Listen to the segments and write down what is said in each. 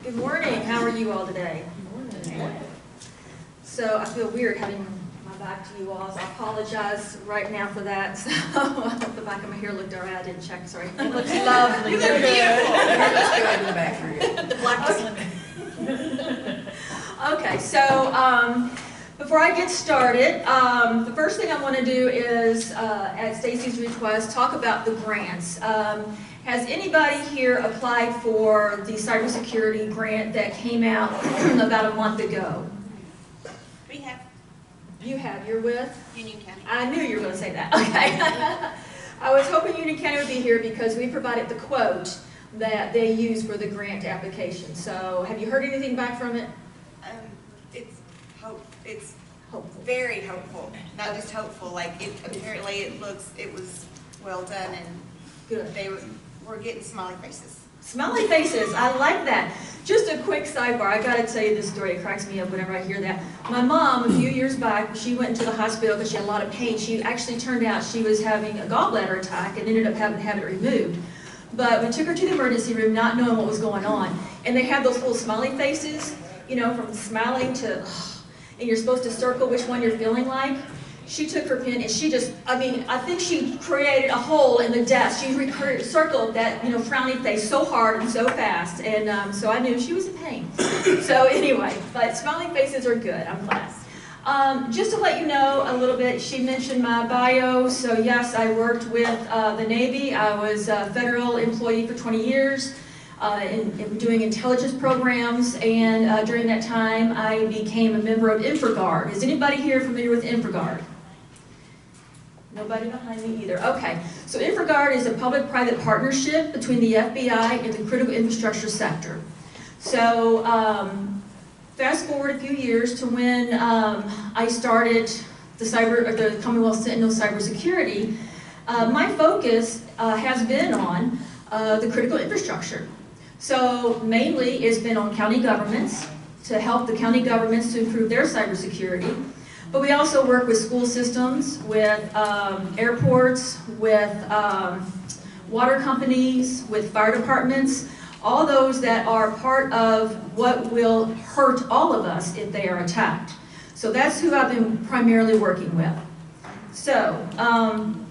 Good morning. How are you all today? Good morning. So I feel weird having my back to you all, so I apologize right now for that. So the back of my hair looked alright. I didn't check. Sorry. It looks lovely. You look beautiful. Let's go in the back for you. The black is Okay, so before I get started, the first thing I want to do is, at Stacy's request, talk about the grants. Has anybody here applied for the cybersecurity grant that came out about a month ago? We have You have. You're with? Union County. I knew you were going to say that. Okay. I was hoping Union County would be here because we provided the quote that they use for the grant application. So have you heard anything back from it? It's Hopeful. very hopeful. Not just hopeful. Like apparently it was well done, and Good. we're getting smiley faces. Smiley faces, I like that. Just a quick sidebar, I gotta tell you this story, it cracks me up whenever I hear that. My mom, a few years back, she went into the hospital because she had a lot of pain. She actually turned out she was having a gallbladder attack and ended up having to have it removed. But we took her to the emergency room not knowing what was going on. And they have those little smiley faces, you know, from smiling to, and you're supposed to circle which one you're feeling like. She took her pen and she just, I think she created a hole in the desk. She circled that, you know, frowny face so hard and so fast. And so I knew she was in pain. So anyway, but smiling faces are good, I'm glad. Just to let you know a little bit, she mentioned my bio. So yes, I worked with the Navy. I was a federal employee for 20 years. In doing intelligence programs, and during that time I became a member of InfraGard. Is anybody here familiar with InfraGard? Nobody behind me either. Okay, so InfraGard is a public-private partnership between the FBI and the critical infrastructure sector. So fast forward a few years to when I started the Commonwealth Sentinel cybersecurity. My focus has been on the critical infrastructure. So mainly it's been on county governments to help the county governments to improve their cybersecurity. But we also work with school systems, with airports, with water companies, with fire departments, all those that are part of what will hurt all of us if they are attacked. So that's who I've been primarily working with. So I'm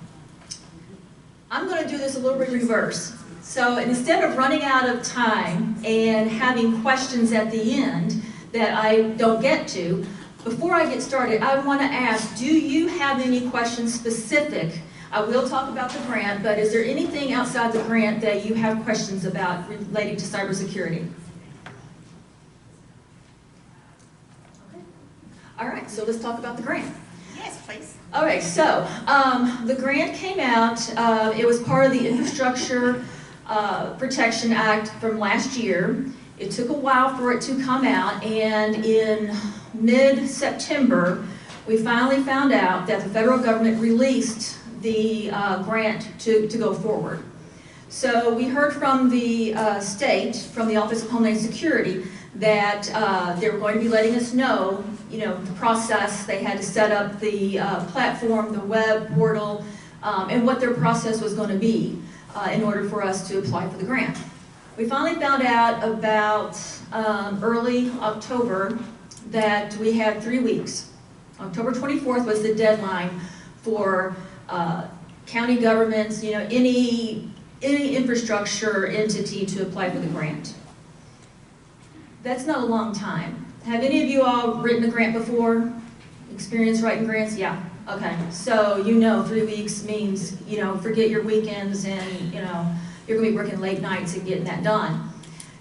going to do this a little bit reverse. So instead of running out of time and having questions at the end that I don't get to, before I get started, I want to ask, do you have any questions specific? I will talk about the grant, but is there anything outside the grant that you have questions about relating to cybersecurity? Okay. All right, so let's talk about the grant. Yes, please. Okay, so the grant came out. It was part of the Infrastructure Protection Act from last year. It took a while for it to come out, and in mid-September we finally found out that the federal government released the grant to go forward. So we heard from the state, from the Office of Homeland Security, that they were going to be letting us know, you know, the process. They had to set up the platform, the web portal, and what their process was going to be in order for us to apply for the grant. We finally found out about early October that we had 3 weeks. October 24th was the deadline for county governments, you know, any infrastructure entity to apply for the grant. That's not a long time. Have any of you all written a grant before? Experienced writing grants? Yeah. Okay. So you know 3 weeks means, you know, forget your weekends and, you know, you're going to be working late nights and getting that done.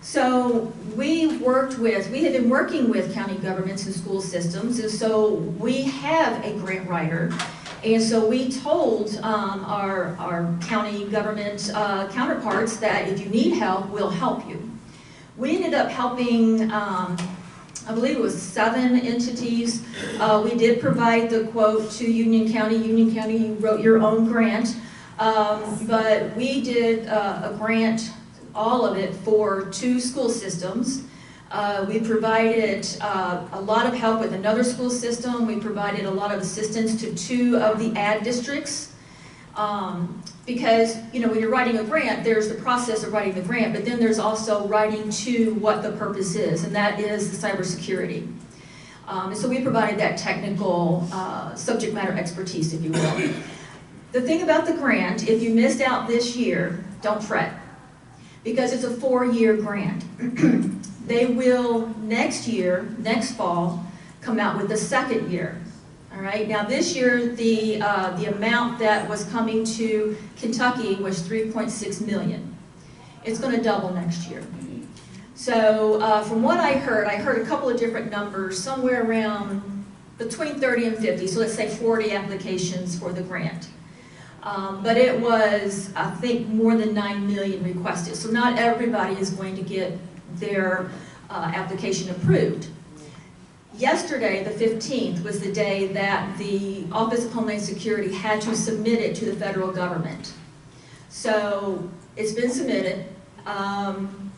So we had been working with county governments and school systems, and so we have a grant writer. And so we told our county government counterparts that if you need help, we'll help you. We ended up helping, I believe it was 7 entities. We did provide the quote to Union County. Union County, you wrote your own grant. But we did a grant, all of it, for 2 school systems. We provided a lot of help with another school system. We provided a lot of assistance to 2 of the ad districts. Because, you know, when you're writing a grant, there's the process of writing the grant, but then there's also writing to what the purpose is, and that is the cybersecurity. And so we provided that technical subject matter expertise, if you will. The thing about the grant, if you missed out this year, don't fret, because it's a 4-year grant. They will next year, next fall, come out with the 2nd year. All right. Now this year, the amount that was coming to Kentucky was $3.6 million. It's going to double next year. So from what I heard a couple of different numbers, somewhere around between 30 and 50. So let's say 40 applications for the grant. But it was, I think, more than 9 million requested. So not everybody is going to get their application approved. Yesterday, the 15th, was the day that the Office of Homeland Security had to submit it to the federal government. So it's been submitted.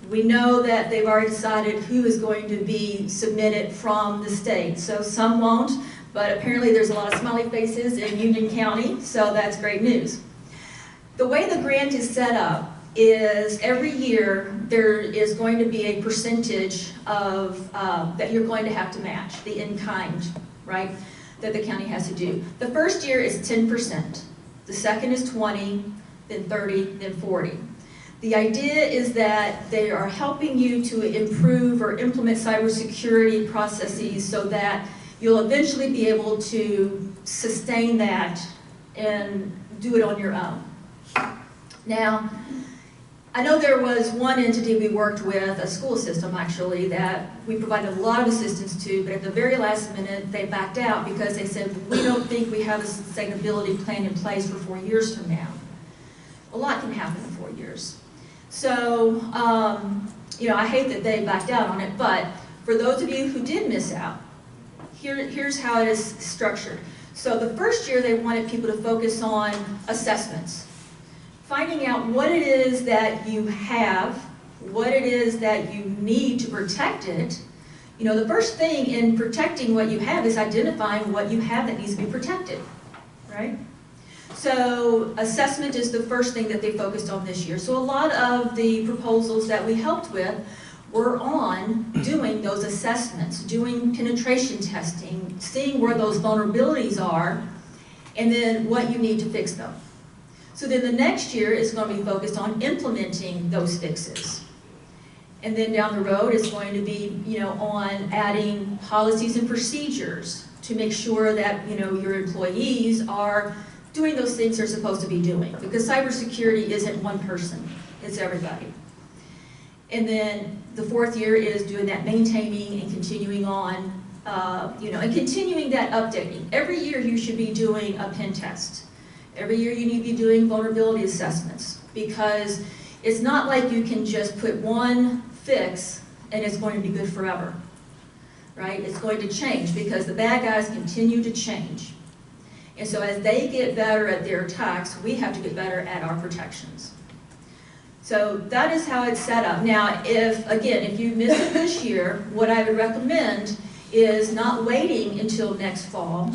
We know that they've already decided who is going to be submitted from the state. So some won't, but apparently there's a lot of smiley faces in Union County, so that's great news. The way the grant is set up is every year there is going to be a percentage of that you're going to have to match, the in-kind, right, that the county has to do. The first year is 10%, the second is 20, then 30, then 40. The idea is that they are helping you to improve or implement cybersecurity processes so that you'll eventually be able to sustain that and do it on your own. Now, I know there was one entity we worked with, a school system actually, that we provided a lot of assistance to, but at the very last minute they backed out because they said, we don't think we have a sustainability plan in place for 4 years from now. A lot can happen in 4 years. So, you know, I hate that they backed out on it, but for those of you who did miss out, here's how it is structured. So the first year they wanted people to focus on assessments. Finding out what it is that you have, what it is that you need to protect it. You know, the first thing in protecting what you have is identifying what you have that needs to be protected, right? So assessment is the first thing that they focused on this year. So a lot of the proposals that we helped with were on doing those assessments, doing penetration testing, seeing where those vulnerabilities are, and then what you need to fix them. So then the next year is going to be focused on implementing those fixes. And then down the road it's going to be, you know, on adding policies and procedures to make sure that, you know, your employees are doing those things they're supposed to be doing. Because cybersecurity isn't one person, it's everybody. And then the 4th year is doing that maintaining and continuing on, you know, and continuing that updating. Every year you should be doing a pen test. Every year you need to be doing vulnerability assessments, because it's not like you can just put one fix and it's going to be good forever, right? It's going to change because the bad guys continue to change. And so as they get better at their attacks, we have to get better at our protections. So that is how it's set up. Now, if you miss it this year, what I would recommend is not waiting until next fall,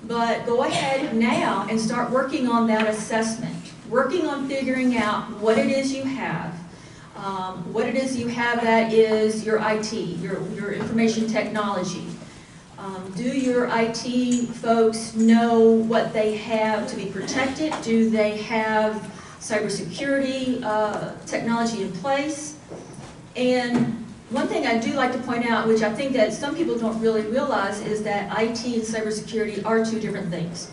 but go ahead now and start working on that assessment, working on figuring out what it is you have. What it is you have that is your IT, your information technology. Do your IT folks know what they have to be protected? Do they have cybersecurity technology in place? And one thing I do like to point out, which I think that some people don't really realize, is that IT and cybersecurity are 2 different things.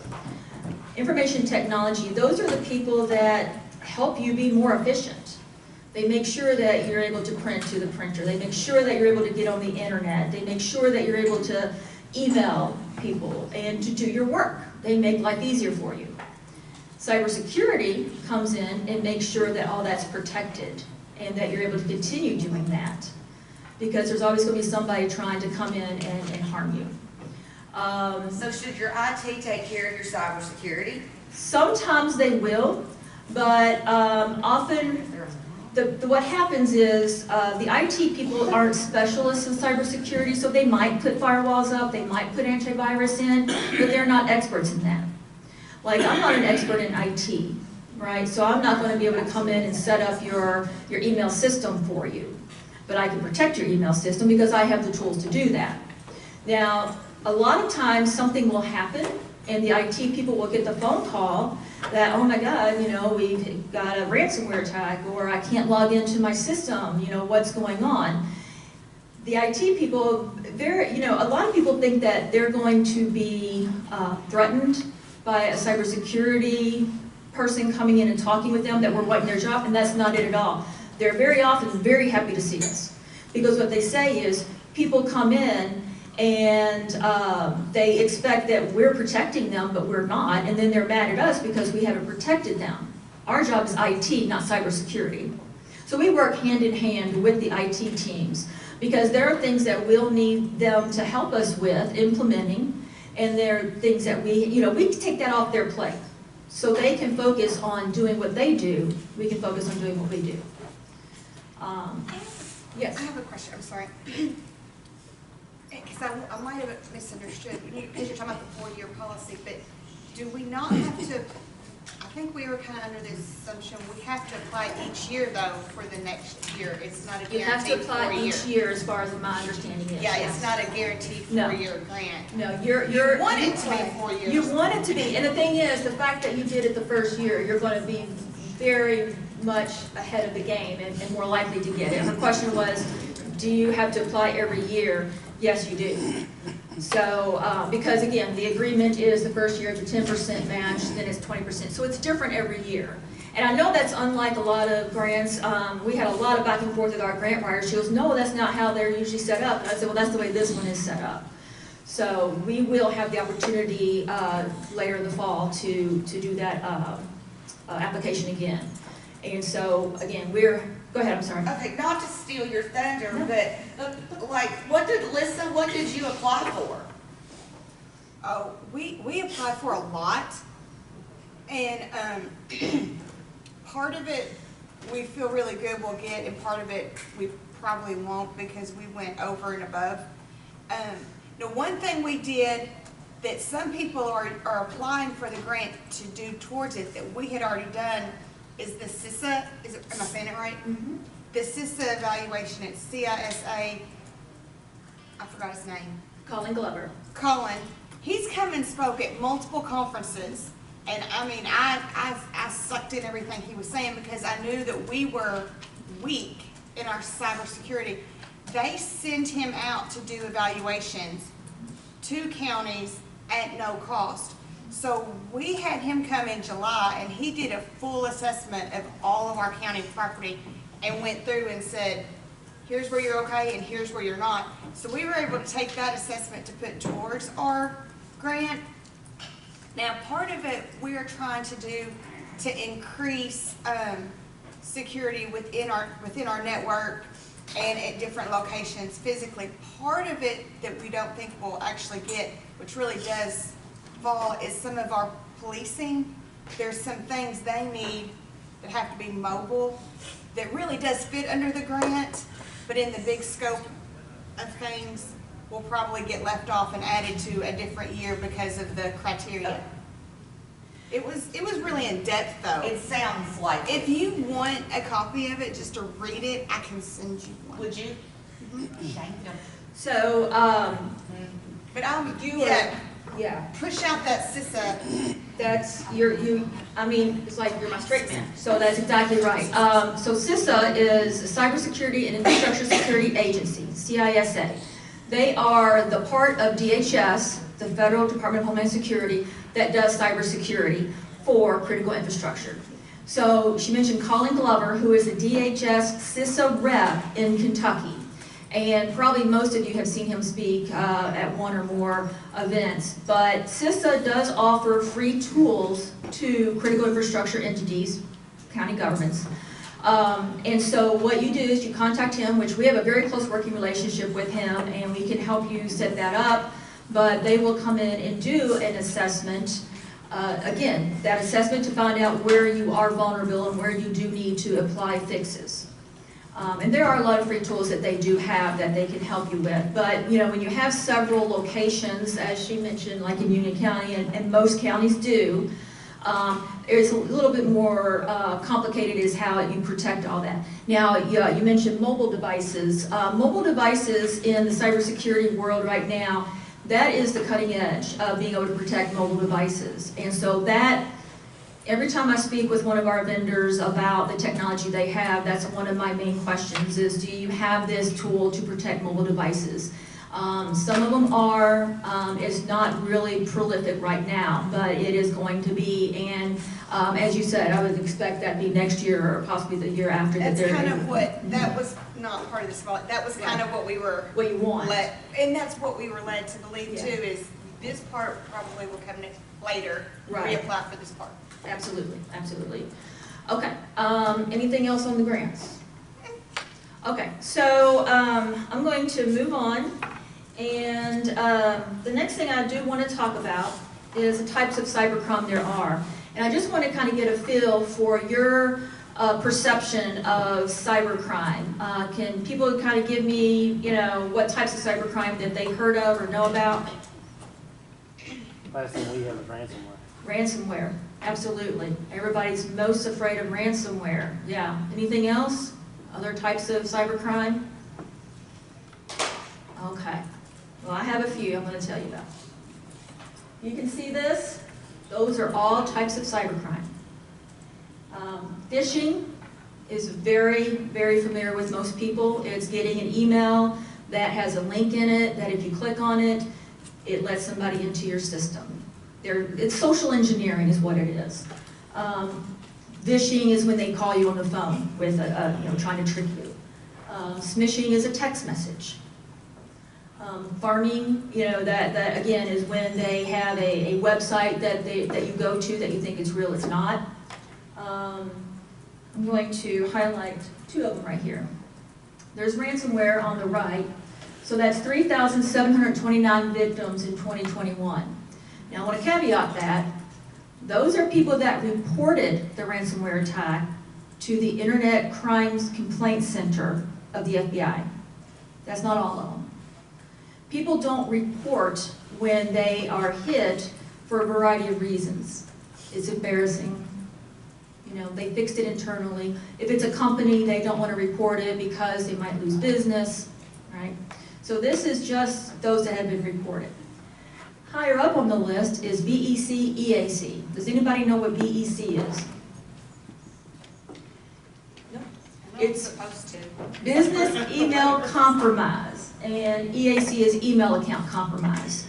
Information technology, those are the people that help you be more efficient. They make sure that you're able to print to the printer. They make sure that you're able to get on the internet. They make sure that you're able to email people and to do your work. They make life easier for you. Cybersecurity comes in and makes sure that all that's protected and that you're able to continue doing that, because there's always going to be somebody trying to come in and harm you. So should your IT take care of your cybersecurity? Sometimes they will, but often what happens is the IT people aren't specialists in cybersecurity, so they might put firewalls up, they might put antivirus in, but they're not experts in that. Like, I'm not an expert in IT, right? So I'm not going to be able to come in and set up your email system for you. But I can protect your email system because I have the tools to do that. Now, a lot of times something will happen and the IT people will get the phone call that, oh my God, you know, we've got a ransomware attack, or I can't log into my system, you know, what's going on? The IT people, a lot of people think that they're going to be threatened by a cybersecurity person coming in and talking with them, that we're wanting their job, and that's not it at all. They're very often very happy to see us, because what they say is people come in and they expect that we're protecting them, but we're not, and then they're mad at us because we haven't protected them. Our job is IT, not cybersecurity. So we work hand in hand with the IT teams, because there are things that we'll need them to help us with implementing, and there are things that we take that off their plate. So they can focus on doing what they do, we can focus on doing what we do. Yes? I have a question, I'm sorry. Because I might have misunderstood, because you're talking about the 4-year policy, but do we not have to, I think we were kind of under the assumption we have to apply each year though for the next year. It's not a guaranteed 4-year. You have to apply each year, as far as my understanding is. Yeah, yes. It's not a guaranteed 4-year grant. No, You want it to be 4 years. You want it to be, and the thing is, the fact that you did it the first year, you're going to be very much ahead of the game and more likely to get it. Her question was, do you have to apply every year? Yes, you do. So, because again, the agreement is the first year it's a 10% match, then it's 20%. So it's different every year. And I know that's unlike a lot of grants. We had a lot of back and forth with our grant writer. She goes, no, that's not how they're usually set up. And I said, well, that's the way this one is set up. So we will have the opportunity later in the fall to do that application again. And so, again, go ahead, I'm sorry. Okay, not to steal your thunder, but like, what did you apply for? Oh, we applied for a lot, and part of it we feel really good we'll get, and part of it we probably won't because we went over and above. The one thing we did that some people are applying for the grant to do towards it that we had already done is the CISA, am I saying it right? Mm-hmm. The CISA evaluation, it's CISA, I forgot his name. Colin Glover. Colin, he's come and spoke at multiple conferences, and I mean, I sucked in everything he was saying because I knew that we were weak in our cybersecurity. They sent him out to do evaluations to counties at no cost. So we had him come in July, and he did a full assessment of all of our county property and went through and said, here's where you're okay and here's where you're not. So we were able to take that assessment to put towards our grant. Now, part of it we are trying to do to increase security within our network and at different locations physically. Part of it that we don't think we'll actually get, which really does fall, is some of our policing. There's some things they need that have to be mobile that really does fit under the grant, but in the big scope of things will probably get left off and added to a different year because of the criteria. It was really in depth though. It sounds like If you want a copy of it just to read it, I can send you one. Would you? So, But yeah, push out that CISA. that's, I mean, it's like you're my straight man. So that's exactly right. So CISA is a Cybersecurity and Infrastructure Security Agency, CISA. They are the part of DHS, the Federal Department of Homeland Security, that does cybersecurity for critical infrastructure. So she mentioned Colin Glover, who is a DHS CISA rep in Kentucky. And probably most of you have seen him speak at one or more events. But CISA does offer free tools to critical infrastructure entities, county governments. And so what you do is you contact him, which we have a very close working relationship with him, and we can help you set that up. But they will come in and do an assessment. Again, that assessment to find out where you are vulnerable and where you do need to apply fixes. And there are a lot of free tools that they do have that they can help you with. But, you know, when you have several locations, as she mentioned, like in Union County, and most counties do, It's a little bit more complicated is how you protect all that. Now, you mentioned mobile devices. Mobile devices in the cybersecurity world right now, that is the cutting edge of being able to protect mobile devices. And so that, every time I speak with one of our vendors about the technology they have, that's one of my main questions is, do you have this tool to protect mobile devices? Some of them are, it's not really prolific right now, but it is going to be, and as you said, I would expect that to be next year or possibly the year after. That's kind of what, that was not part of this, that was kind of what we were. What you want. And that's what we were led to believe Yeah. too, is this part probably will come later, Right. reapply for this part. Absolutely, absolutely. Okay, anything else on the grants? Okay, so I'm going to move on. And the next thing I do want to talk about is the types of cybercrime there are. And I just want to kind of get a feel for your perception of cybercrime. Can people kind of give me, you know, what types of cybercrime that they heard of or know about? Last thing we have is ransomware. Ransomware, absolutely. Everybody's most afraid of ransomware. Yeah. Anything else? Other types of cybercrime? Okay. Well, I have a few I'm going to tell you about. You can see this. Those are all types of cybercrime. Phishing is very, very familiar with most people. It's getting an email that has a link in it that if you click on it, it lets somebody into your system. It's social engineering is what it is. Phishing is when they call you on the phone with trying to trick you. Smishing is a text message. Farming, that again is when they have a website that you go to that you think is real, it's not. I'm going to highlight two of them right here. There's ransomware on the right. So that's 3,729 victims in 2021. Now I want to caveat that. Those are people that reported the ransomware attack to the Internet Crimes Complaint Center of the FBI. That's not all of them. People don't report when they are hit for a variety of reasons. It's embarrassing. They fixed it internally. If it's a company, they don't want to report it because they might lose business, right? So this is just those that have been reported. Higher up on the list is BEC, EAC. Does anybody know what BEC is? No. It's supposed to. Business Email Compromise, and EAC is Email Account Compromise.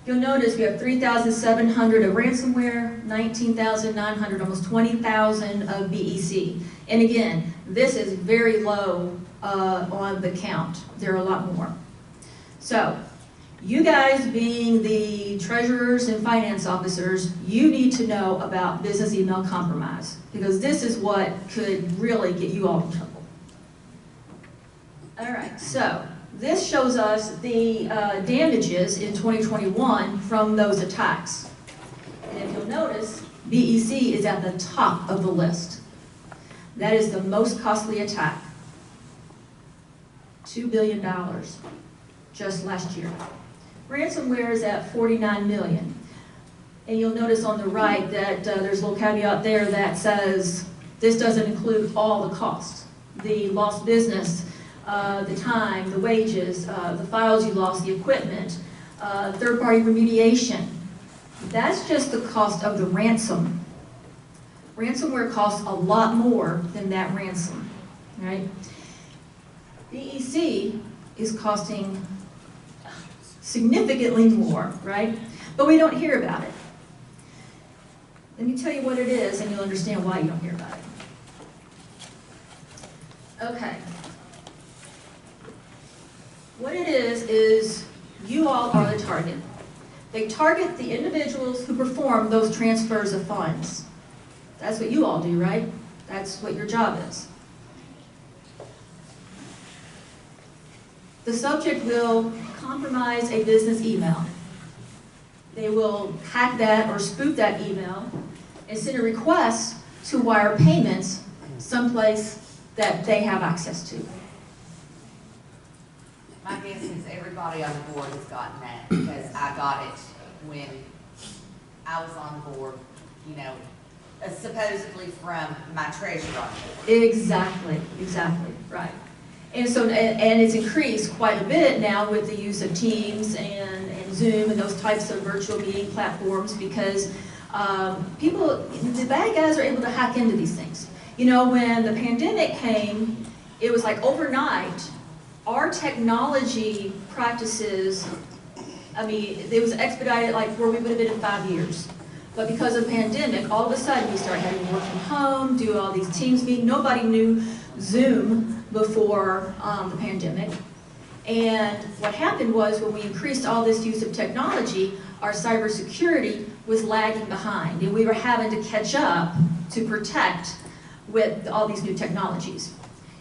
You'll notice we have 3,700 of ransomware, 19,900, almost 20,000 of BEC. And again, this is very low on the count. There are a lot more. So, you guys being the treasurers and finance officers, you need to know about business email compromise because this is what could really get you all in trouble. All right, so this shows us the damages in 2021 from those attacks. And if you'll notice, BEC is at the top of the list. That is the most costly attack. $2 billion just last year. Ransomware is at $49 million. And you'll notice on the right that there's a little caveat there that says this doesn't include all the costs. The lost business, the time, the wages, the files you lost, the equipment, third-party remediation. That's just the cost of the ransom. Ransomware costs a lot more than that ransom, right? BEC is costing significantly more, right? But we don't hear about it. Let me tell you what it is, and you'll understand why you don't hear about it. Okay. What it is you all are the target. They target the individuals who perform those transfers of funds. That's what you all do, right? That's what your job is. The subject will compromise a business email. They will hack that or spoof that email and send a request to wire payments someplace that they have access to. My guess is everybody on the board has gotten that because I got it when I was on the board, supposedly from my treasurer on board. Exactly, right. And so, and it's increased quite a bit now with the use of Teams and Zoom and those types of virtual meeting platforms, because people, the bad guys are able to hack into these things. You know, when the pandemic came, it was like overnight, our technology practices, I mean, it was expedited like where we would have been in 5 years. But because of the pandemic, all of a sudden we started having to work from home, do all these Teams meetings. Nobody knew Zoom before the pandemic. And what happened was when we increased all this use of technology, our cybersecurity was lagging behind. And we were having to catch up to protect with all these new technologies.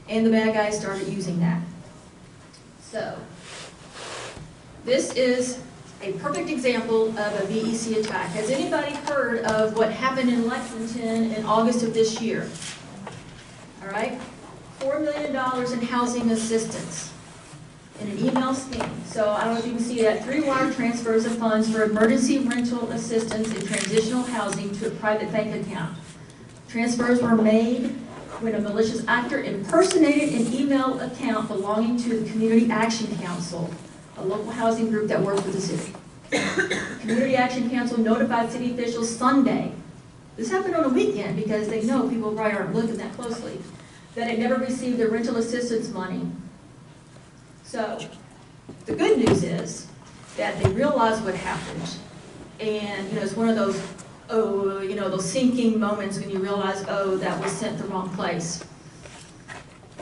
And the bad guys started using that. So, this is a perfect example of a VEC attack. Has anybody heard of what happened in Lexington in August of this year? All right, $4 million in housing assistance in an email scheme. So I don't know if you can see that, 3 wire transfers of funds for emergency rental assistance in transitional housing to a private bank account. Transfers were made when a malicious actor impersonated an email account belonging to the Community Action Council, a local housing group that works with the city. Community Action Council notified city officials Sunday. This happened on a weekend because they know people probably aren't looking that closely, that it never received their rental assistance money. So, the good news is that they realized what happened. And, you know, it's one of those, oh, you know, those sinking moments when you realize, oh, that was sent the wrong place.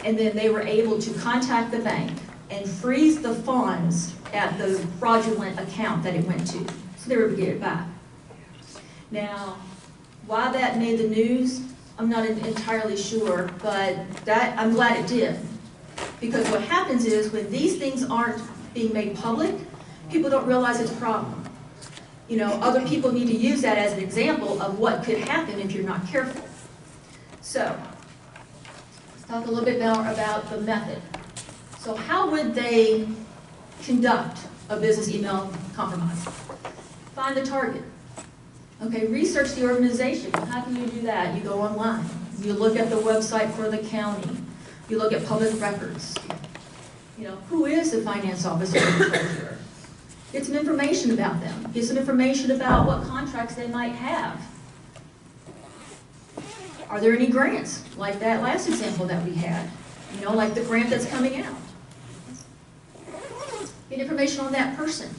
And then they were able to contact the bank and freeze the funds at the fraudulent account that it went to. So they were able to get it back. Now, why that made the news, I'm not entirely sure, but that I'm glad it did. Because what happens is when these things aren't being made public, people don't realize it's a problem. You know, other people need to use that as an example of what could happen if you're not careful. So, let's talk a little bit more about the method. So how would they conduct a business email compromise? Find the target. Okay, research the organization. How can you do that? You go online. You look at the website for the county. You look at public records. You know, who is the finance officer or the treasurer? Get some information about them. Get some information about what contracts they might have. Are there any grants, like that last example that we had? You know, like the grant that's coming out. Get information on that person.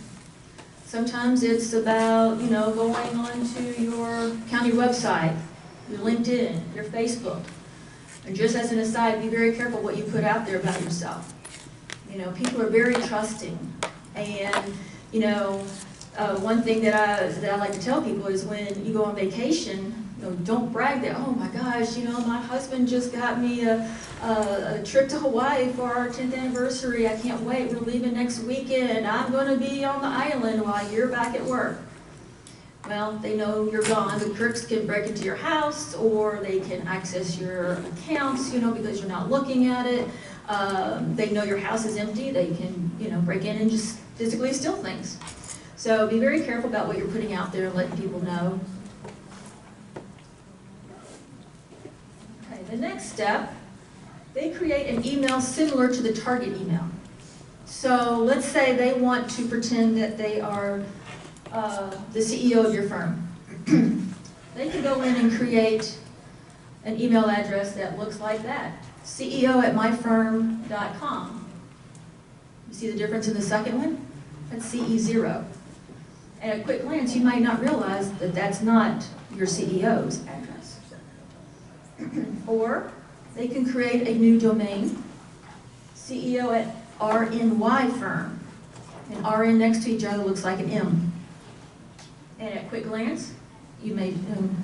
Sometimes it's about, you know, going onto your county website, your LinkedIn, your Facebook. And just as an aside, be very careful what you put out there about yourself. You know, people are very trusting. And, you know, one thing that I like to tell people is when you go on vacation, you know, don't brag that, oh my gosh, you know, my husband just got me a trip to Hawaii for our 10th anniversary. I can't wait. We're leaving next weekend. I'm going to be on the island while you're back at work. Well, they know you're gone. The crooks can break into your house, or they can access your accounts, you know, because you're not looking at it. They know your house is empty. They can, you know, break in and just physically steal things. So be very careful about what you're putting out there and letting people know. Okay, the next step, they create an email similar to the target email. So let's say they want to pretend that they are the CEO of your firm. They can go in and create an email address that looks like that, ceo@myfirm.com. You see the difference in the second one? That's CE0. At a quick glance, you might not realize that that's not your CEO's address. Or they can create a new domain, CEO@RNY-firm. And RN next to each other looks like an M. And at a quick glance, you may,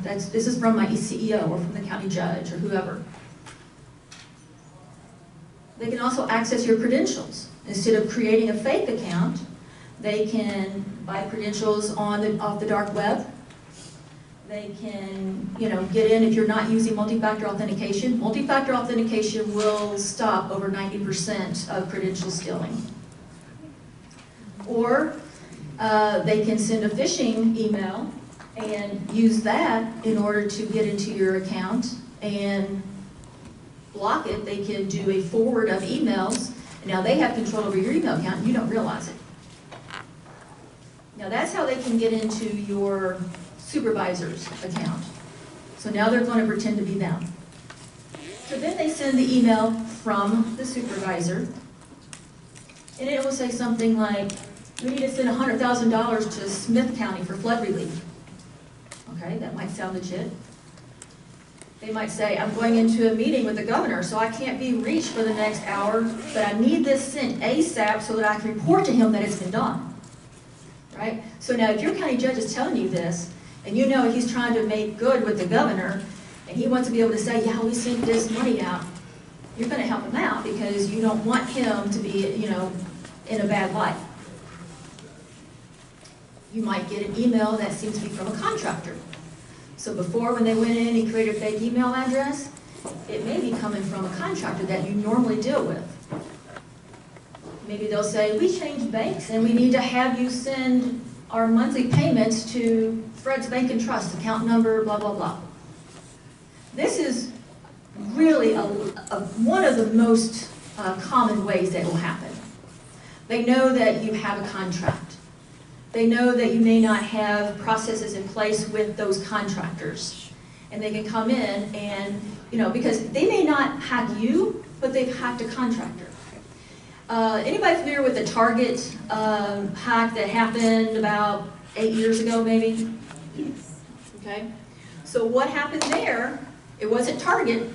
this is from my CEO or from the county judge or whoever. They can also access your credentials. Instead of creating a fake account, they can buy credentials off the dark web. They can, you know, get in if you're not using multi-factor authentication. Multi-factor authentication will stop over 90% of credential stealing. Or they can send a phishing email and use that in order to get into your account and block it. They can do a forward of emails. Now they have control over your email account and you don't realize it. Now that's how they can get into your supervisor's account. So now they're going to pretend to be them. So then they send the email from the supervisor, and it will say something like, we need to send $100,000 to Smith County for flood relief. Okay, that might sound legit. They might say, I'm going into a meeting with the governor, so I can't be reached for the next hour, but I need this sent ASAP so that I can report to him that it's been done. Right? So now if your county judge is telling you this, and you know he's trying to make good with the governor, and he wants to be able to say, yeah, we sent this money out, you're going to help him out because you don't want him to be, in a bad light. You might get an email that seems to be from a contractor. So before, when they went in and created a fake email address, it may be coming from a contractor that you normally deal with. Maybe they'll say, we changed banks and we need to have you send our monthly payments to Fred's Bank and Trust, account number, blah, blah, blah. This is really one of the most common ways that will happen. They know that you have a contract. They know that you may not have processes in place with those contractors. And they can come in and, because they may not hack you, but they've hacked a contractor. Anybody familiar with the Target hack that happened about 8 years ago, maybe? Yes. Okay. So what happened there, it wasn't Target.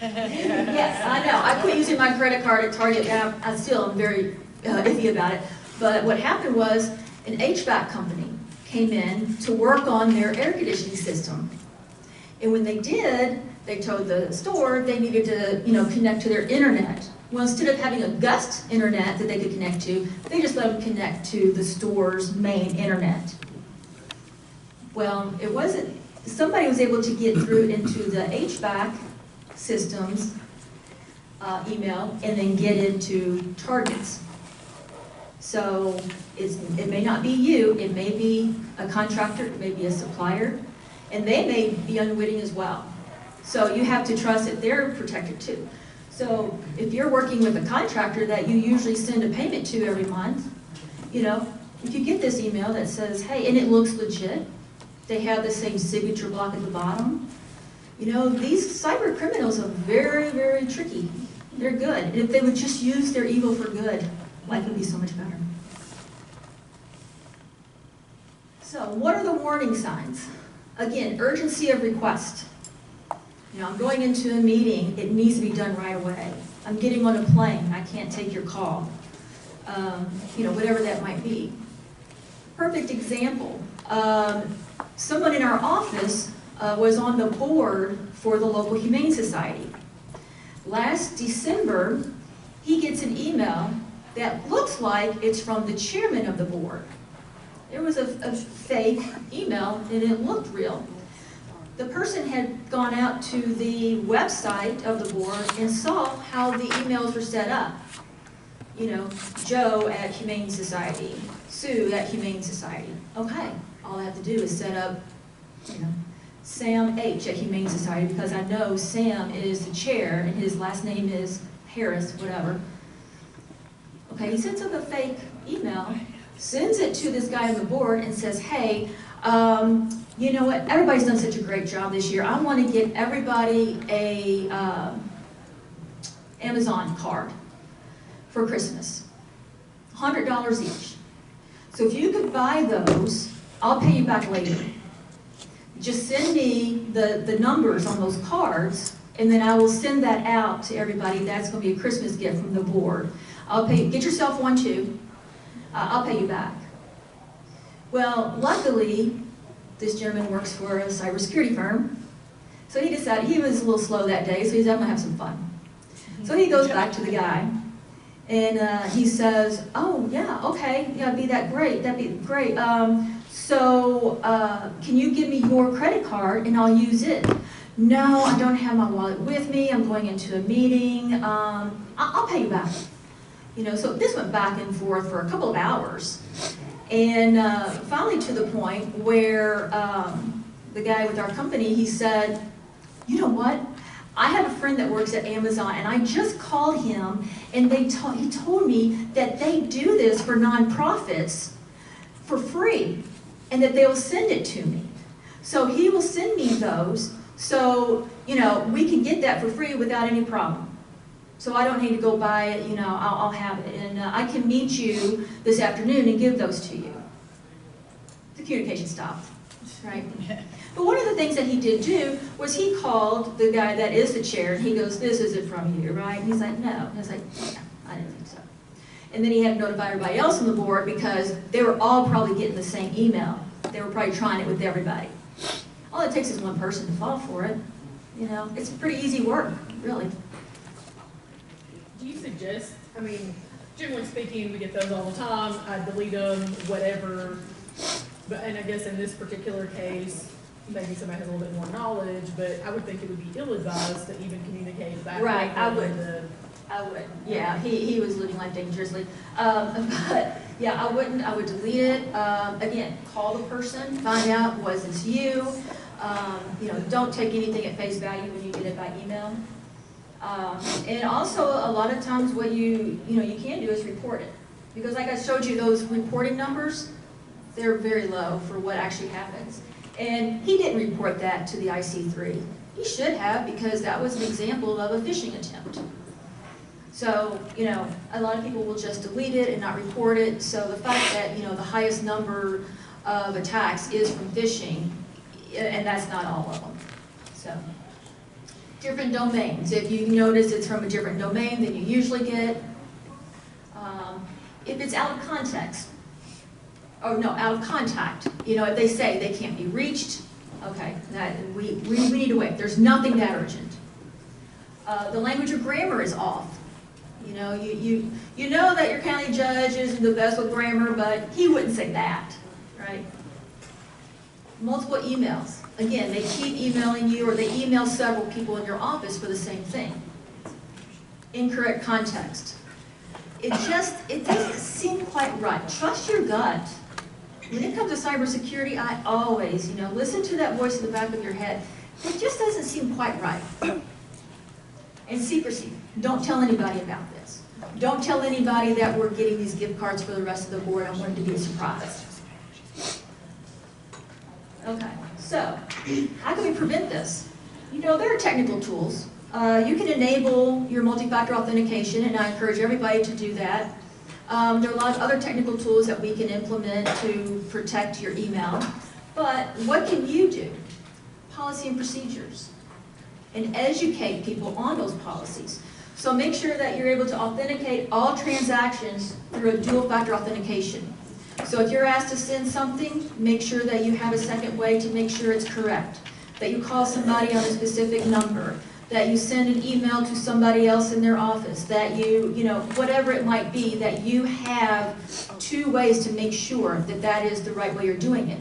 Yes, I know. I quit using my credit card at Target. Now I still am very iffy about it. But what happened was an HVAC company came in to work on their air conditioning system. And when they did, they told the store they needed to, connect to their internet. Well, instead of having a Gust internet that they could connect to, they just let them connect to the store's main internet. Well, it wasn't, somebody was able to get through into the HVAC system's email and then get into Target's. So it may not be you, it may be a contractor, it may be a supplier, and they may be unwitting as well. So you have to trust that they're protected too. So if you're working with a contractor that you usually send a payment to every month, if you get this email that says, hey, and it looks legit, they have the same signature block at the bottom, these cyber criminals are very, very tricky. They're good. And if they would just use their evil for good, life would be so much better. So what are the warning signs? Again, urgency of request. I'm going into a meeting, it needs to be done right away. I'm getting on a plane, I can't take your call. Whatever that might be. Perfect example, someone in our office was on the board for the local Humane Society. Last December, he gets an email that looks like it's from the chairman of the board. It was a fake email and it looked real. The person had gone out to the website of the board and saw how the emails were set up. Joe at Humane Society, Sue at Humane Society. Okay, all I have to do is set up, Sam H at Humane Society because I know Sam is the chair and his last name is Harris, whatever. Okay, he sends up a fake email, sends it to this guy on the board and says, hey, you know what, everybody's done such a great job this year. I want to get everybody a Amazon card for Christmas, $100 each. So if you could buy those, I'll pay you back later. Just send me the numbers on those cards, and then I will send that out to everybody. That's going to be a Christmas gift from the board. I'll pay. Get yourself one too. I'll pay you back. Well, luckily, this gentleman works for a cybersecurity firm, so he decided he was a little slow that day, so he said, I'm going to have some fun. So he goes back to the guy, and he says, oh, yeah, okay, yeah, that'd be great. So can you give me your credit card, and I'll use it? No, I don't have my wallet with me. I'm going into a meeting. I'll pay you back. So this went back and forth for a couple of hours. And finally to the point where the guy with our company, he said, you know what? I have a friend that works at Amazon, and I just called him, and he told me that they do this for nonprofits for free, and that they'll send it to me. So he will send me those, so we can get that for free without any problem. So I don't need to go buy it, I'll have it, and I can meet you this afternoon and give those to you. The communication stopped, right? But one of the things that he did do was he called the guy that is the chair, and he goes, this isn't from you, right? And he's like, no. And I was like, yeah, I didn't think so. And then he had to notify everybody else on the board because they were all probably getting the same email. They were probably trying it with everybody. All it takes is one person to fall for it. It's pretty easy work, really. Do you suggest, generally speaking, we get those all the time, I delete them, whatever, and I guess in this particular case, maybe somebody has a little bit more knowledge, but I would think it would be ill-advised to even communicate back. Right, I would. Yeah, he was living life dangerously. But yeah, I wouldn't. I would delete it. Again, call the person, find out, was this you? Don't take anything at face value when you get it by email. And also, a lot of times what you can do is report it. Because like I showed you, those reporting numbers, they're very low for what actually happens. And he didn't report that to the IC3. He should have, because that was an example of a phishing attempt. So, a lot of people will just delete it and not report it. So the fact that, the highest number of attacks is from phishing, and that's not all of them. So, different domains. If you notice it's from a different domain than you usually get. If it's out of context, out of contact. If they say they can't be reached, okay, we need to wait. There's nothing that urgent. The language or grammar is off. You know that your county judge isn't the best with grammar, but he wouldn't say that, right? Multiple emails. Again, they keep emailing you, or they email several people in your office for the same thing. Incorrect context. It doesn't seem quite right. Trust your gut. When it comes to cybersecurity, I always, listen to that voice in the back of your head. It just doesn't seem quite right. And secrecy. Don't tell anybody about this. Don't tell anybody that we're getting these gift cards for the rest of the board. I want it to be a surprise. Okay, so how can we prevent this? There are technical tools. You can enable your multi-factor authentication, and I encourage everybody to do that. There are a lot of other technical tools that we can implement to protect your email. But what can you do? Policy and procedures. And educate people on those policies. So make sure that you're able to authenticate all transactions through a dual-factor authentication. So if you're asked to send something, make sure that you have a second way to make sure it's correct. That you call somebody on a specific number. That you send an email to somebody else in their office. That whatever it might be, that you have two ways to make sure that that is the right way you're doing it.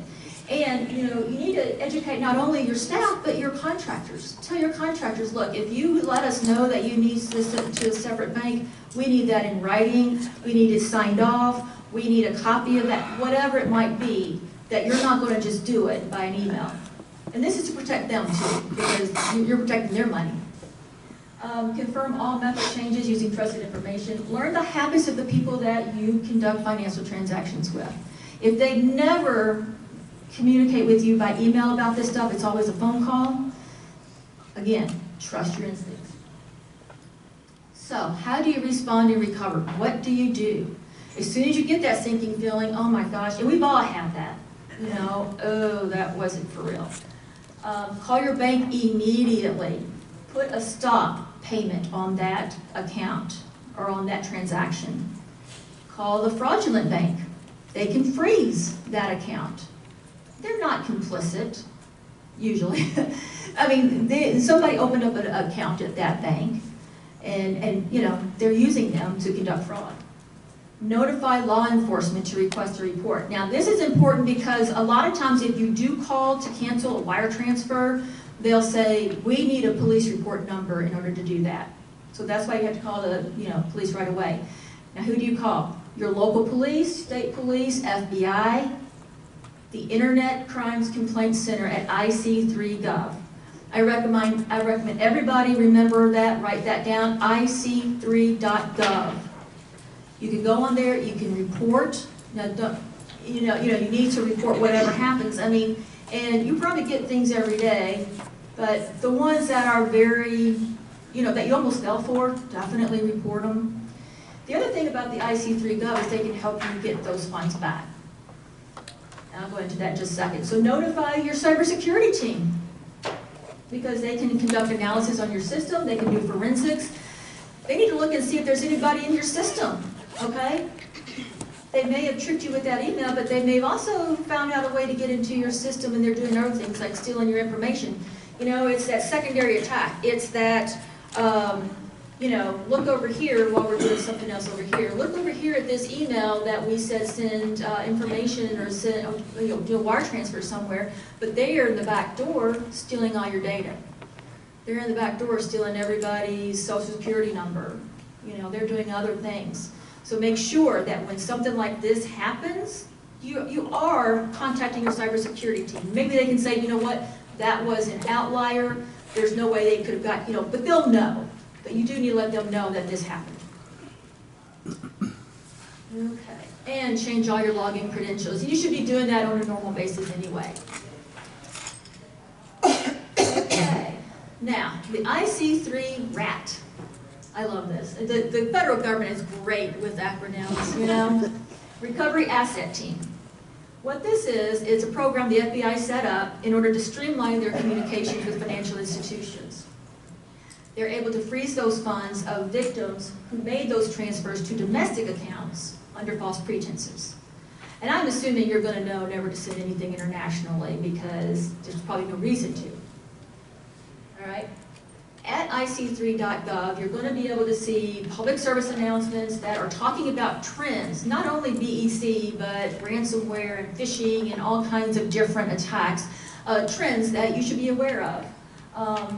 And, you need to educate not only your staff, but your contractors. Tell your contractors, look, if you let us know that you need to send to a separate bank, we need that in writing, we need it signed off, we need a copy of that, whatever it might be, that you're not going to just do it by an email. And this is to protect them, too, because you're protecting their money. Confirm all method changes using trusted information. Learn the habits of the people that you conduct financial transactions with. If they never communicate with you by email about this stuff, it's always a phone call. Again, trust your instincts. So, how do you respond and recover? What do you do? As soon as you get that sinking feeling, oh my gosh, and we've all had that, oh, that wasn't for real. Call your bank immediately. Put a stop payment on that account or on that transaction. Call the fraudulent bank. They can freeze that account. They're not complicit, usually. Somebody opened up an account at that bank, and they're using them to conduct fraud. Notify law enforcement to request a report. Now, this is important because a lot of times if you do call to cancel a wire transfer, they'll say, we need a police report number in order to do that. So that's why you have to call the police right away. Now, who do you call? your local police, state police, FBI, the Internet Crimes Complaint Center at IC3.gov. I recommend everybody remember that, write that down, IC3.gov. You can go on there, you can report. Now, you need to report whatever happens. I mean, and you probably get things every day, but the ones that are very, that you almost fell for, definitely report them. The other thing about the IC3.gov is they can help you get those funds back. And I'll go into that in just a second. So notify your cybersecurity team, because they can conduct analysis on your system, they can do forensics. They need to look and see if there's anybody in your system, okay? They may have tricked you with that email, but they may have also found out a way to get into your system, and they're doing other things like stealing your information. It's that secondary attack. It's that, look over here while we're doing something else over here. Look over here at this email that we said send information or send, do a wire transfer somewhere, but they are in the back door stealing all your data. They're in the back door stealing everybody's social security number. They're doing other things. So make sure that when something like this happens, you are contacting your cybersecurity team. Maybe they can say, you know what, that was an outlier. There's no way they could have got, but they'll know. But you do need to let them know that this happened. Okay, and change all your login credentials. You should be doing that on a normal basis anyway. Okay, now the IC3 RAT. I love this. The federal government is great with acronyms, Recovery Asset Team. What this is, it's a program the FBI set up in order to streamline their communications with financial institutions. They're able to freeze those funds of victims who made those transfers to domestic accounts under false pretenses. And I'm assuming you're going to know never to send anything internationally because there's probably no reason to. All right? At IC3.gov, you're going to be able to see public service announcements that are talking about trends, not only BEC, but ransomware and phishing and all kinds of different attacks, trends that you should be aware of.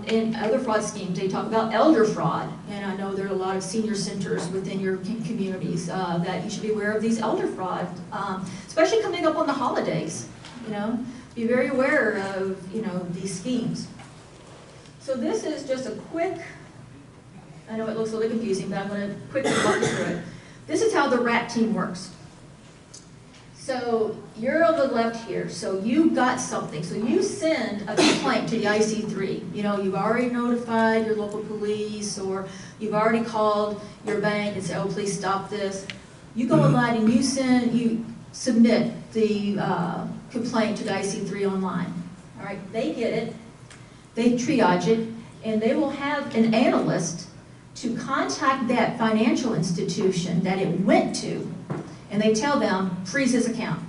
And other fraud schemes, they talk about elder fraud, and I know there are a lot of senior centers within your communities that you should be aware of these elder fraud, especially coming up on the holidays. Be very aware of these schemes. So this is just a quick, I know it looks a little confusing, but I'm going to quickly walk you through it. This is how the RAT team works. So you're on the left here, so you got something. So you send a complaint to the IC3. You've already notified your local police, or you've already called your bank and said, oh, please stop this. You go online and you submit the complaint to the IC3 online. All right, they get it. They triage it, and they will have an analyst to contact that financial institution that it went to, and they tell them, freeze this account.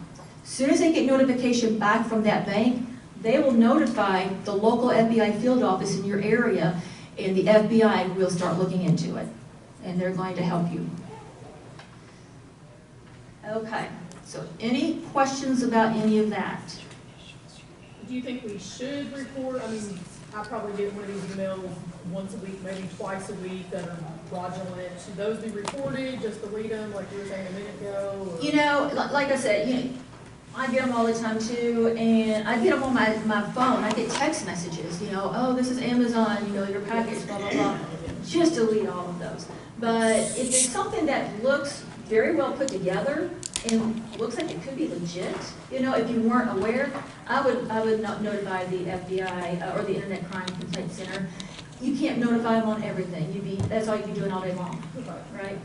As soon as they get notification back from that bank, they will notify the local FBI field office in your area, and the FBI will start looking into it, and they're going to help you. Okay, so any questions about any of that? Do you think we should report? I mean, I probably get one of these emails once a week, maybe twice a week that are fraudulent. Should those be reported? Just delete them, like you were saying a minute ago? Or? Like I said, I get them all the time too, and I get them on my phone. I get text messages, oh, this is Amazon, your package, blah, blah, blah. Just delete all of those. But if it's something that looks very well put together and looks like it could be legit, if you weren't aware, I would not notify the FBI or the Internet Crime Complaint Center. You can't notify them on everything. That's all you'd be doing all day long, right?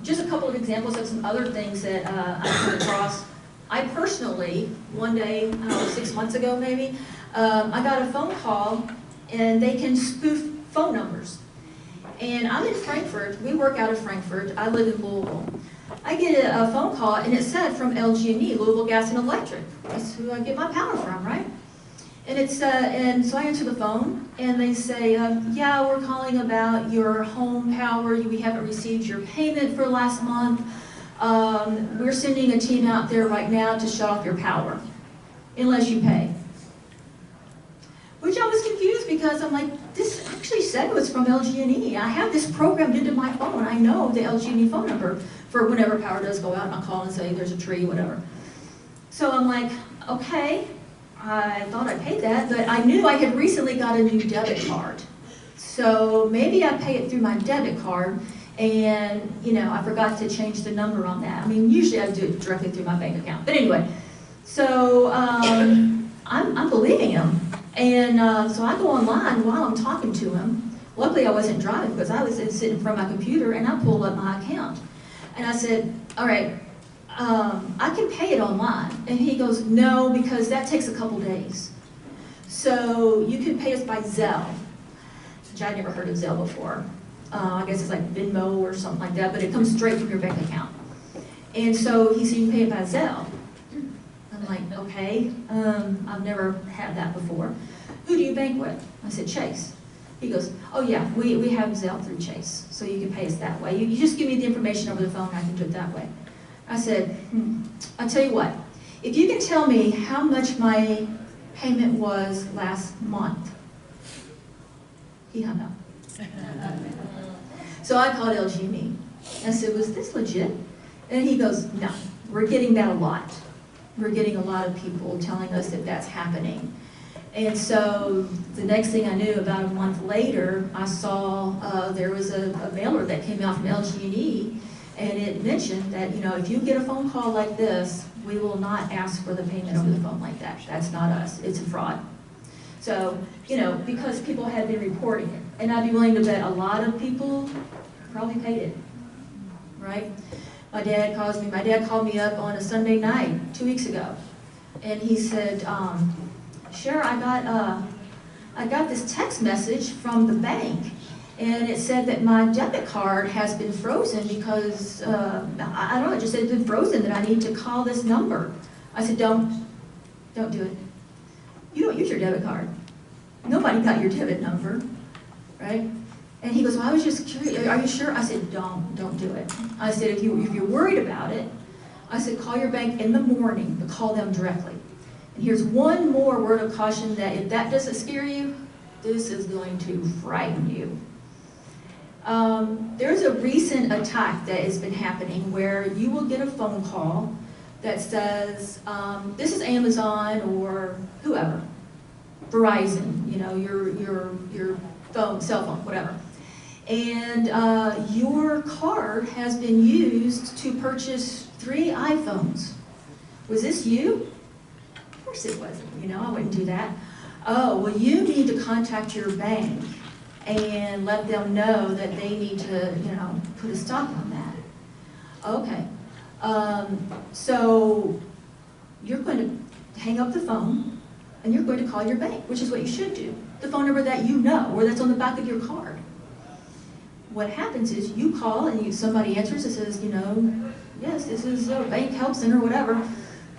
Just a couple of examples of some other things that I've come across. I personally, one day, 6 months ago maybe, I got a phone call, and they can spoof phone numbers. And I'm in Frankfurt. We work out of Frankfurt. I live in Louisville. I get a phone call, and it said from LG&E, Louisville Gas and Electric. That's who I get my power from, right? And and so I answer the phone, and they say, yeah, we're calling about your home power. We haven't received your payment for last month. We're sending a team out there right now to shut off your power, unless you pay. Which I was confused because I'm like, this actually said it was from LG&E. I have this programmed into my phone. I know the LG&E phone number. for whenever power does go out, and I'll call and say there's a tree, whatever. So I'm like, okay, I thought I paid that, but I knew I had recently got a new debit card. So maybe I pay it through my debit card, and I forgot to change the number on that. I mean, usually I do it directly through my bank account. But anyway, so I'm believing him. And so I go online while I'm talking to him. Luckily I wasn't driving because I was sitting in front of my computer, and I pulled up my account. And I said, all right, I can pay it online. And he goes, no, because that takes a couple days. So you can pay us by Zelle, which I'd never heard of Zelle before. I guess it's like Venmo or something like that, but it comes straight from your bank account. And so he said, you can pay it by Zelle. I'm like, okay, I've never had that before. Who do you bank with? I said, Chase. He goes, oh yeah, we have Zelle through Chase, so you can pay us that way. You just give me the information over the phone, and I can do it that way. I said, I'll tell you what, if you can tell me how much my payment was last month. He hung up. So I called LG&E. I said, was this legit? And he goes, no, we're getting that a lot. We're getting a lot of people telling us that that's happening. And so the next thing I knew, about a month later, I saw there was a mailer that came out from LG&E, and it mentioned that, if you get a phone call like this, we will not ask for the payment over the phone like that. That's not us. It's a fraud. So, because people had been reporting it. And I'd be willing to bet a lot of people probably paid it, right? My dad called me up on a Sunday night 2 weeks ago, and he said, Sheri, I got this text message from the bank, and it said that my debit card has been frozen because, I don't know, it just said it's been frozen, that I need to call this number. I said, don't do it. You don't use your debit card. Nobody got your debit number, right? And he goes, well, I was just curious, are you sure? I said, don't do it. I said, if you're worried about it, I said, call your bank in the morning, but call them directly. And here's one more word of caution, that if that doesn't scare you, this is going to frighten you. There's a recent attack that has been happening where you will get a phone call that says, this is Amazon or whoever, Verizon, your phone, cell phone, whatever. And your card has been used to purchase 3 iPhones. Was this you? Of course it wasn't, I wouldn't do that. Oh, well, you need to contact your bank and let them know that they need to, put a stop on that. Okay. So you're going to hang up the phone and you're going to call your bank, which is what you should do. The phone number that you know, or that's on the back of your card. What happens is you call and somebody answers and says, yes, this is a bank help center or whatever.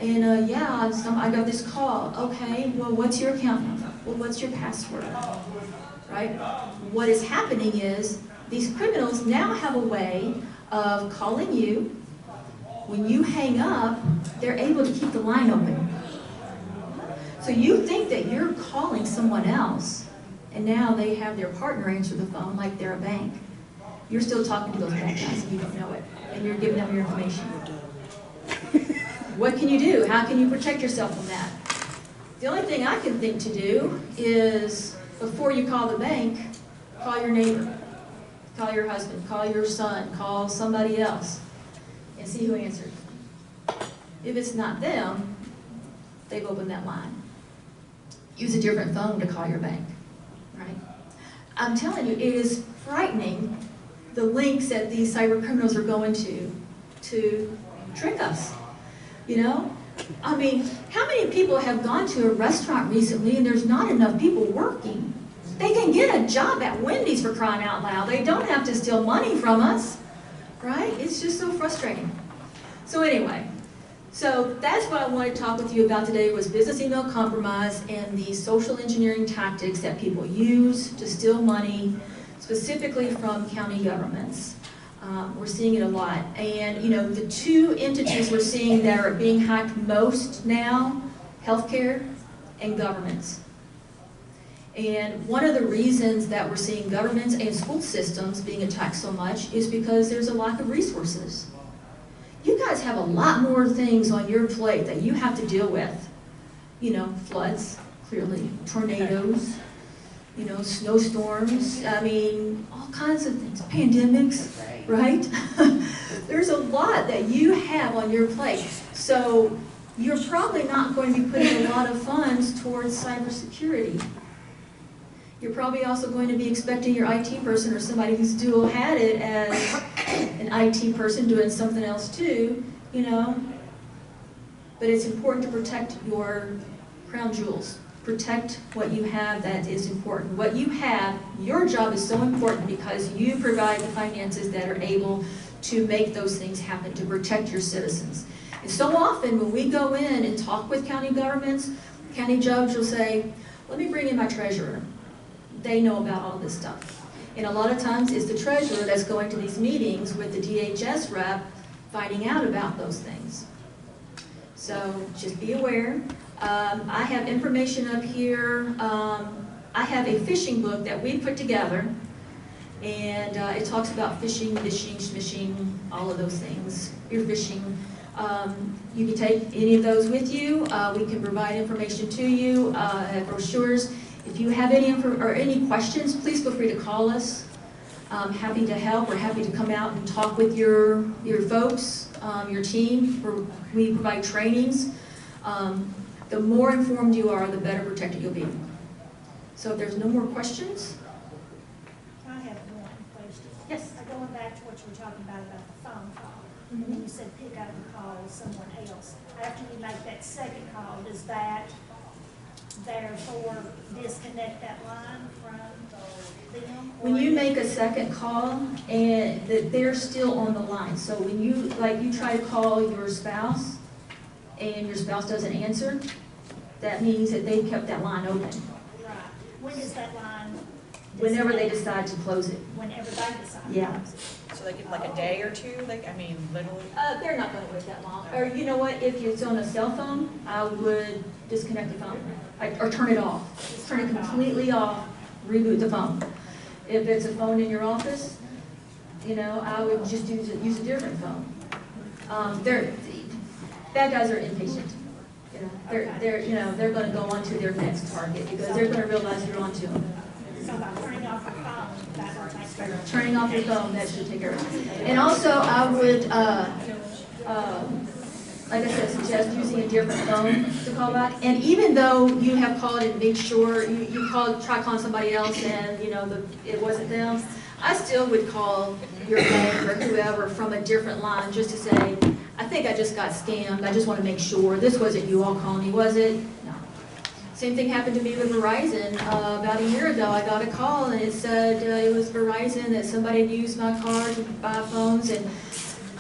And yeah, I got this call. Okay, well, what's your account number? Well, what's your password? Right? What is happening is these criminals now have a way of calling you. When you hang up, they're able to keep the line open. So you think that you're calling someone else, and now they have their partner answer the phone like they're a bank. You're still talking to those bad guys and you don't know it, and you're giving them your information. What can you do? How can you protect yourself from that? The only thing I can think to do is, before you call the bank, call your neighbor, call your husband, call your son, call somebody else, and see who answers. If it's not them, they've opened that line. Use a different phone to call your bank, right? I'm telling you, it is frightening, the links that these cyber criminals are going to trick us. I mean, how many people have gone to a restaurant recently and there's not enough people working? They can get a job at Wendy's, for crying out loud. They don't have to steal money from us, right? It's just so frustrating. So anyway, so that's what I wanted to talk with you about today, was business email compromise and the social engineering tactics that people use to steal money, specifically from county governments. We're seeing it a lot. And, the 2 entities we're seeing that are being hacked most now, healthcare and governments. And one of the reasons that we're seeing governments and school systems being attacked so much is because there's a lack of resources. guys have a lot more things on your plate that you have to deal with. You know, floods, clearly, tornadoes, you know, snowstorms, I mean, all kinds of things, pandemics, right? There's a lot that you have on your plate. So you're probably not going to be putting a lot of funds towards cybersecurity. You're probably also going to be expecting your IT person or somebody who's dual-hatted as an IT person doing something else too, you know. But it's important to protect your crown jewels. Protect what you have that is important. What you have, your job is so important because you provide the finances that are able to make those things happen, to protect your citizens. And so often when we go in and talk with county governments, county judge will say, let me bring in my treasurer. They know about all this stuff. And a lot of times it's the treasurer that's going to these meetings with the DHS rep finding out about those things. So just be aware. I have information up here. I have a fishing book that we put together, and it talks about fishing, smishing, all of those things, spear fishing. You can take any of those with you. We can provide information to you, brochures. If you have any questions, please feel free to call us. Happy to help. We're happy to come out and talk with your folks, your team. We provide trainings. The more informed you are, the better protected you'll be. So if there's no more questions? I have one question. Yes. Going back to what you were talking about the phone call. And then you said pick up and call someone else. After you make that second call, does that therefore disconnect that line from them? When you make a second call and that they're still on the line, so when you try to call your spouse and your spouse doesn't answer, that means that they've kept that line open. Right. When does that line? Whenever they decide to close it. Whenever they decide. Yeah. So they give like a day or two, like, I mean, literally? They're not going to wait that long. Or you know what, if it's on a cell phone, I would disconnect the phone or turn it off. Turn it completely off, reboot the phone. If it's a phone in your office, you know, I would just use a different phone. Bad guys are impatient. You know, they're going to go on to their next target because they're going to realize you're on to them. So by turning off your phone, that will take care of it. Turning off your phone, that should take care of it. And also, I would, like I said, suggest using a different phone to call back. And even though you have called and made sure you try calling somebody else and you know it wasn't them, I still would call your bank or whoever from a different line just to say, I think I just got scammed. I just want to make sure this wasn't you all calling me, was it? No. Same thing happened to me with Verizon. About a year ago, I got a call and it said it was Verizon, that somebody had used my card to buy phones, and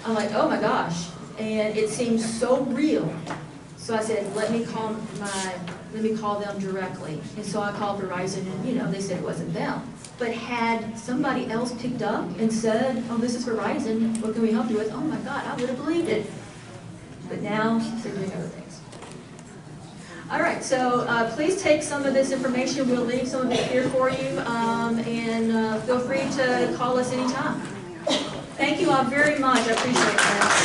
I'm like, oh my gosh. And it seemed so real. So I said, let me call them directly. And so I called Verizon and, you know, they said it wasn't them. But had somebody else picked up and said, oh, this is Verizon, what can we help you with? Oh my God, I would have believed it. But now they're doing other things. All right, so please take some of this information. We'll leave some of it here for you. And feel free to call us anytime. Thank you all very much. I appreciate that.